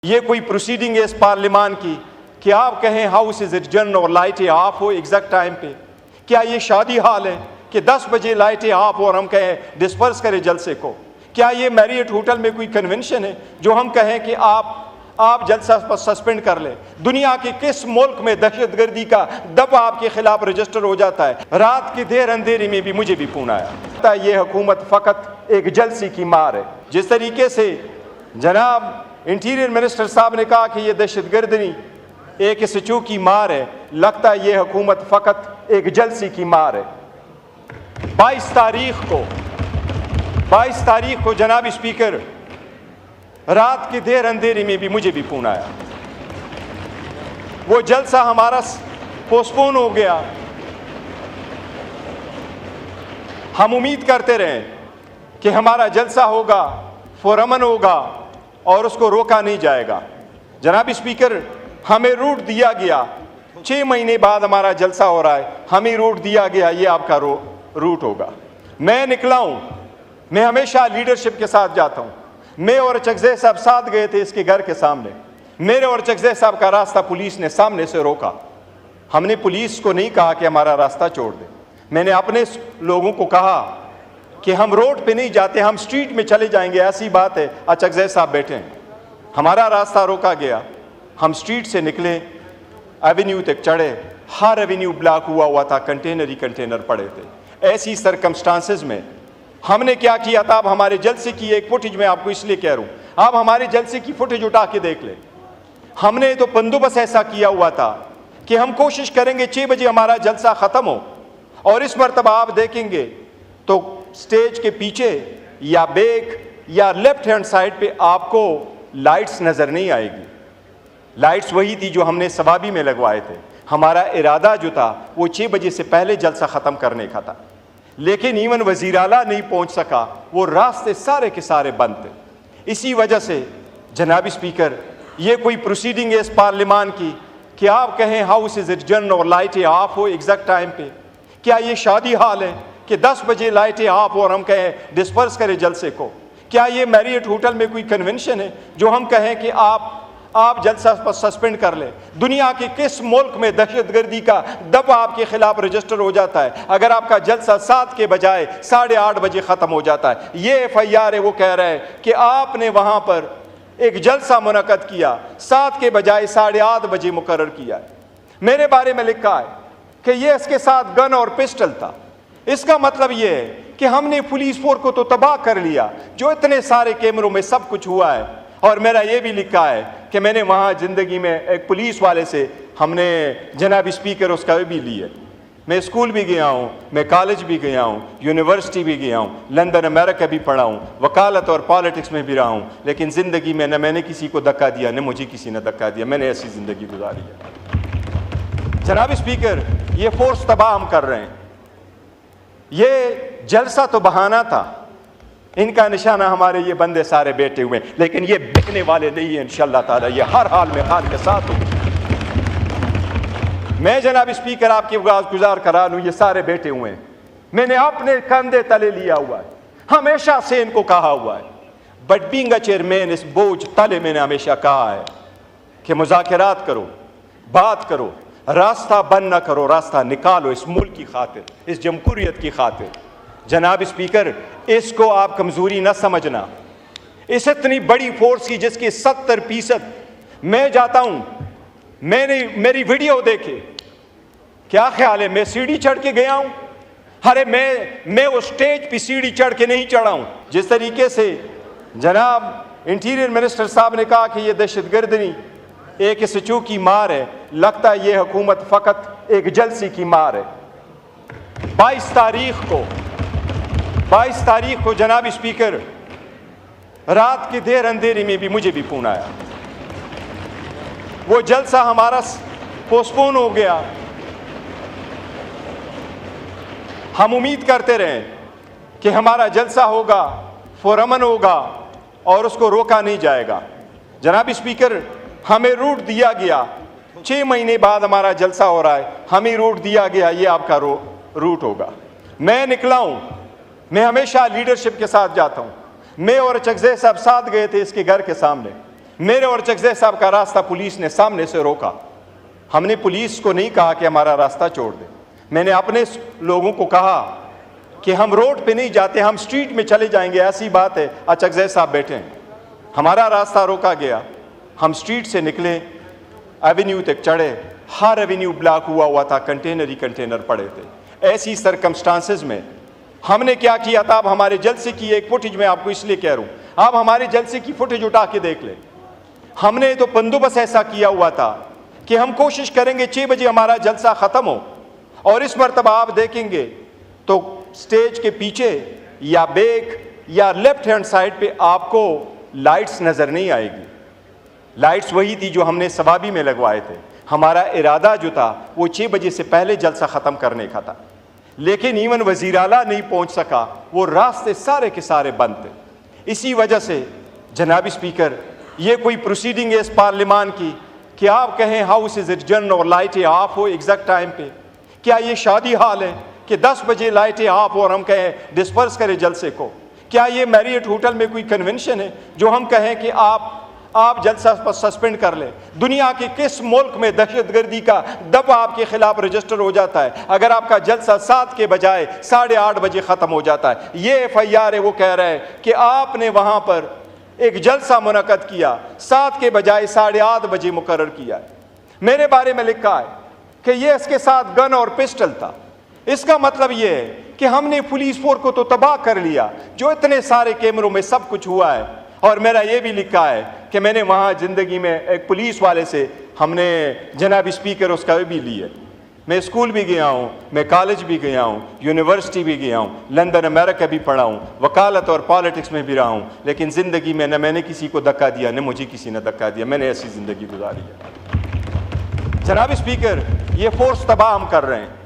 ये कोई प्रोसीडिंग है इस पार्लियामान की कि आप कहें हाउस इज जन और लाइटें ऑफ हो एग्जैक्ट टाइम पे? क्या ये शादी हाल है कि 10 बजे लाइटें ऑफ हो और हम कहें डिस्पर्स करें जलसे को? क्या ये मैरियट होटल में कोई कन्वेंशन है जो हम कहें कि आप जलसा सस्पेंड कर लें? दुनिया के किस मुल्क में दहशतगर्दी का दब आपके खिलाफ रजिस्टर हो जाता है? रात के देर अंधेरे में भी मुझे भी फोन आया। ये हुकूमत फ़कत एक जलसी की मार है। जिस तरीके से जनाब इंटीरियर मिनिस्टर साहब ने कहा कि ये दहशतगर्दी एक स्टू की मार है, लगता है ये हुकूमत फ़कत एक जलसी की मार है। 22 तारीख को जनाब स्पीकर रात के देर अंधेरे में भी मुझे भी फोन आया। वो जलसा हमारा पोस्टपोन हो गया। हम उम्मीद करते रहे कि हमारा जलसा होगा, पुरअमन होगा और उसको रोका नहीं जाएगा। जनाब स्पीकर, हमें रूट दिया गया, 6 महीने बाद हमारा जलसा हो रहा है, हमें रूट दिया गया, ये आपका रूट होगा। मैं निकला हूं, मैं हमेशा लीडरशिप के साथ जाता हूं। मैं और चकज़ई साहब साथ गए थे इसके घर के सामने। मेरे और चकज़ई साहब का रास्ता पुलिस ने सामने से रोका। हमने पुलिस को नहीं कहा कि हमारा रास्ता छोड़ दे। मैंने अपने लोगों को कहा कि हम रोड पे नहीं जाते, हम स्ट्रीट में चले जाएंगे। ऐसी बात है, चकज़ई साहब बैठे हैं। हमारा रास्ता रोका गया, हम स्ट्रीट से निकले, एवेन्यू तक चढ़े। हर एवेन्यू ब्लॉक हुआ था, कंटेनर ही कंटेनर पड़े थे। ऐसी सरकमस्टांसेस में हमने क्या किया था? अब हमारे जलसे की एक फुटेज मैं आपको इसलिए कह रहा हूं, आप हमारे जलसे की फुटेज उठा के देख ले। हमने तो बंदोबस्त ऐसा किया हुआ था कि हम कोशिश करेंगे 6 बजे हमारा जलसा खत्म हो, और इस मरतबा आप देखेंगे तो स्टेज के पीछे या बैक या लेफ्ट हैंड साइड पे आपको लाइट्स नजर नहीं आएगी। लाइट्स वही थी जो हमने सवाबी में लगवाए थे। हमारा इरादा जो था वो 6 बजे से पहले जलसा खत्म करने का था, लेकिन इवन वजीर आला नहीं पहुंच सका। वो रास्ते सारे के सारे बंद थे। इसी वजह से जनाब स्पीकर, ये कोई प्रोसीडिंग है इस पार्लियामान की कि आप कहें हाउस इज जन और लाइटें ऑफ हो एग्जैक्ट टाइम पे? क्या ये शादी हाल है कि 10 बजे लाइटें ऑफ हो और हम कहें डिस्पर्स करें जलसे को? क्या ये मैरियट होटल में कोई कन्वेंशन है जो हम कहें कि आप जलसा सस्पेंड कर लें? दुनिया के किस मुल्क में दहशतगर्दी का दब आपके खिलाफ रजिस्टर हो जाता है अगर आपका जलसा 7 के बजाय 8:30 बजे ख़त्म हो जाता है? ये FIR है, वो कह रहा है कि आपने वहाँ पर एक जलसा मुनक़द किया, 7 के बजाय 8:30 बजे मुकर्रर किया है। मेरे बारे में लिखा है कि ये इसके साथ गन और पिस्टल था। इसका मतलब ये है कि हमने पुलिस फोर्स को तो तबाह कर लिया, जो इतने सारे कैमरों में सब कुछ हुआ है। और मेरा ये भी लिखा है कि मैंने वहाँ ज़िंदगी में एक पुलिस वाले से हमने जनाब स्पीकर उसका भी लिया। मैं स्कूल भी गया हूँ, मैं कॉलेज भी गया हूँ, यूनिवर्सिटी भी गया हूँ, लंदन अमेरिका भी पढ़ा हूँ, वकालत और पॉलिटिक्स में भी रहा हूँ, लेकिन ज़िंदगी में न मैंने किसी को धक्का दिया न मुझे किसी ने धक्का दिया। मैंने ऐसी ज़िंदगी गुजारी है। जनाब स्पीकर, ये फोर्स तबाह हम कर रहे हैं। ये जलसा तो बहाना था, इनका निशाना हमारे ये बंदे सारे बैठे हुए हैं, लेकिन ये बिकने वाले नहीं है इंशाअल्लाह ताला। ये हर हाल में खान के साथ हो। मैं जनाब स्पीकर आपकी गुजार करा लूँ, ये सारे बैठे हुए हैं। मैंने अपने कंधे तले लिया हुआ है, हमेशा से इनको कहा हुआ है। बट बीइंग अ चेयरमैन, इस बोझ तले मैंने हमेशा कहा है कि मुज़ाकरात करो, बात करो, रास्ता बंद ना करो, रास्ता निकालो इस मुल्क की खातिर, इस जमहूरियत की खातिर। जनाब स्पीकर, इसको आप कमजोरी न समझना। इस इतनी बड़ी फोर्स की जिसकी 70% मैं जाता हूं, मैंने मेरी वीडियो देखे, क्या ख्याल है मैं सीढ़ी चढ़ के गया हूं? अरे मैं उस स्टेज पे सीढ़ी चढ़ के नहीं चढ़ा हूं। जिस तरीके से जनाब इंटीरियर मिनिस्टर साहब ने कहा कि ये दहशतगर्दी एक स्टू की मार है, लगता है ये हुकूमत फ़कत एक जलसी की मार है। 22 तारीख को जनाब स्पीकर रात के देर अंधेरे में भी मुझे भी फोन आया। वो जलसा हमारा पोस्टपोन हो गया। हम उम्मीद करते रहे कि हमारा जलसा होगा, पुरअमन होगा और उसको रोका नहीं जाएगा। जनाब स्पीकर, हमें रूट दिया गया, 6 महीने बाद हमारा जलसा हो रहा है, हमें रूट दिया गया, ये आपका रूट होगा। मैं निकला हूं, मैं हमेशा लीडरशिप के साथ जाता हूं। मैं और चकज़ई साहब साथ गए थे इसके घर के सामने। मेरे और चकज़ई साहब का रास्ता पुलिस ने सामने से रोका। हमने पुलिस को नहीं कहा कि हमारा रास्ता छोड़ दे। मैंने अपने लोगों को कहा कि हम रोड पे नहीं जाते, हम स्ट्रीट में चले जाएंगे। ऐसी बात है, चकज़ई साहब बैठे हैं। हमारा रास्ता रोका गया। हम स्ट्रीट से निकले, एवेन्यू तक चढ़े। हर एवेन्यू ब्लॉक हुआ था, कंटेनर ही कंटेनर पड़े थे। ऐसी सरकमस्टांसेस में हमने क्या किया था, अब हमारे जलसे की एक फुटेज मैं आपको इसलिए कह रहा हूँ, आप हमारे जलसे की फुटेज उठा के देख ले। हमने तो बंदोबस्त ऐसा किया हुआ था कि हम कोशिश करेंगे 6 बजे हमारा जलसा ख़त्म हो, और इस मरतबा आप देखेंगे तो स्टेज के पीछे या बैक या लेफ्ट हैंड साइड पे आपको लाइट्स नज़र नहीं आएगी। लाइट्स वही थी जो हमने सवाबी में लगवाए थे। हमारा इरादा जो था वो 6 बजे से पहले जलसा ख़त्म करने का था, लेकिन इवन वज़ीर आला नहीं पहुँच सका। वो रास्ते सारे के सारे बंद थे। इसी वजह से जनाब स्पीकर, ये कोई प्रोसीडिंग है इस पार्लियामान की कि आप कहें हाउस इज एडजर्न और लाइटें ऑफ हो एग्जैक्ट टाइम पे? क्या ये शादी हाल है कि 10 बजे लाइटें ऑफ और हम कहें डिस्पर्स करें जलसे को? क्या ये मैरियट होटल में कोई कन्वेंशन है जो हम कहें कि आप जलसा सस्पेंड कर लें? दुनिया के किस मुल्क में दहशतगर्दी का दफ़ा आपके खिलाफ रजिस्टर हो जाता है अगर आपका जलसा 7 के बजाय 8:30 बजे ख़त्म हो जाता है? ये FIR है, वो कह रहा है कि आपने वहाँ पर एक जलसा मुनक़द किया, 7 के बजाय 8:30 बजे मुकर्रर किया है। मेरे बारे में लिखा है कि ये इसके साथ गन और पिस्टल था। इसका मतलब ये है कि हमने पुलिस फोर्स को तो तबाह कर लिया, जो इतने सारे कैमरों में सब कुछ हुआ है। और मेरा ये भी लिखा है कि मैंने वहाँ ज़िंदगी में एक पुलिस वाले से हमने जनाब स्पीकर उसका भी लिया। मैं स्कूल भी गया हूँ, मैं कॉलेज भी गया हूँ, यूनिवर्सिटी भी गया हूँ, लंदन अमेरिका भी पढ़ा हूँ, वकालत और पॉलिटिक्स में भी रहा हूँ, लेकिन ज़िंदगी में न मैंने किसी को धक्का दिया, न मुझे किसी ने धक्का दिया। मैंने ऐसी ज़िंदगी गुजारी है। जनाब स्पीकर, ये फोर्स तबाह हम कर रहे हैं।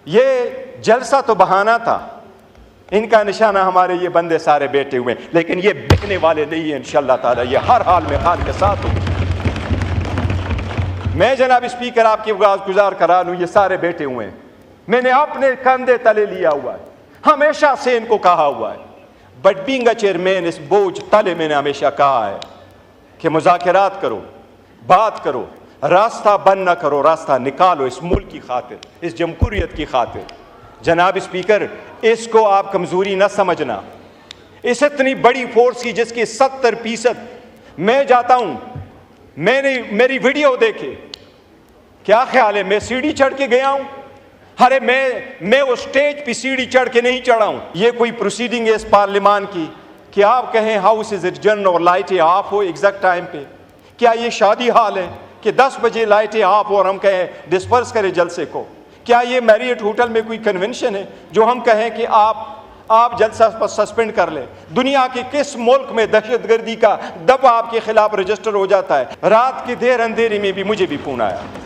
ये जलसा तो बहाना था, इनका निशाना हमारे ये बंदे सारे बैठे हुए हैं, लेकिन ये बिकने वाले नहीं है इंशाअल्लाह ताला। ये हर हाल में खान के साथ हो। मैं जनाब स्पीकर आपकी गुजार करा लूँ, ये सारे बैठे हुए हैं, मैंने अपने कंधे तले लिया हुआ है, हमेशा से इनको कहा हुआ है। बट बीइंग अ चेयरमैन, इस बोझ तले मैंने हमेशा कहा है कि मुज़ाकरात करो, बात करो, रास्ता बंद ना करो, रास्ता निकालो इस मुल्क की खातिर, इस जमहूरियत की खातिर। जनाब स्पीकर, इसको आप कमज़ोरी न समझना। इस इतनी बड़ी फोर्स की जिसकी 70% मैं जाता हूँ, मैंने मेरी वीडियो देखे, क्या ख्याल है मैं सीढ़ी चढ़ के गया हूँ? अरे मैं उस स्टेज पे सीढ़ी चढ़ के नहीं चढ़ा हूँ। ये कोई प्रोसीडिंग है इस पार्लियामान की कि आप कहें हाउस इज एडजर्न और लाइटें ऑफ हो एग्जैक्ट टाइम पे? क्या ये शादी हाल है कि 10 बजे लाइटें ऑफ और हम कहें डिस्पर्स करें जलसे को? क्या ये मैरियट होटल में कोई कन्वेंशन है जो हम कहें कि आप जलसा सस्पेंड कर लें? दुनिया के किस मुल्क में दहशतगर्दी का दफ़ा आपके खिलाफ रजिस्टर हो जाता है? रात के देर अंधेरे में भी मुझे भी फोन आया।